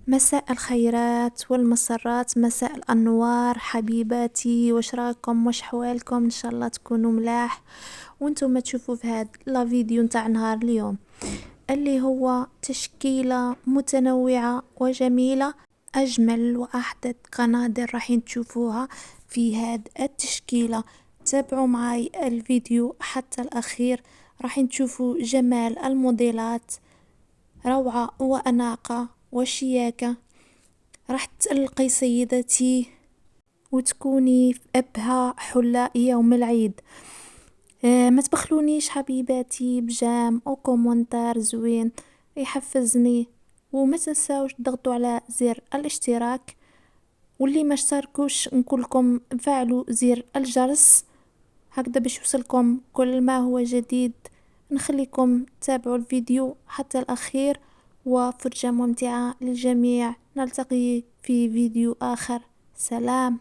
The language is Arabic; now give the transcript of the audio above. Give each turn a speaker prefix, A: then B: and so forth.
A: مساء الخيرات والمسرات، مساء الأنوار حبيباتي، واش راكم؟ واش حوالكم؟ إن شاء الله تكونوا ملاح. وانتم ما تشوفوا في هذا لا فيديو نتاع نهار اليوم اللي هو تشكيلة متنوعة وجميلة، أجمل وأحدث قنادر راح تشوفوها في هذه التشكيلة. تابعوا معي الفيديو حتى الأخير، راح تشوفوا جمال الموديلات، روعة وأناقة وشياكة. راح تألقي سيدتي وتكوني في أبهى حلة يوم العيد. ما تبخلونيش حبيباتي بجام أو كومنتار زوين يحفزني، وما تنساوش تضغطوا على زر الاشتراك، واللي ما اشتركوش نقولكم فعلوا زر الجرس هكذا باش يوصلكم كل ما هو جديد. نخليكم تابعوا الفيديو حتى الأخير، وفرجة ممتعة للجميع. نلتقي في فيديو آخر. سلام.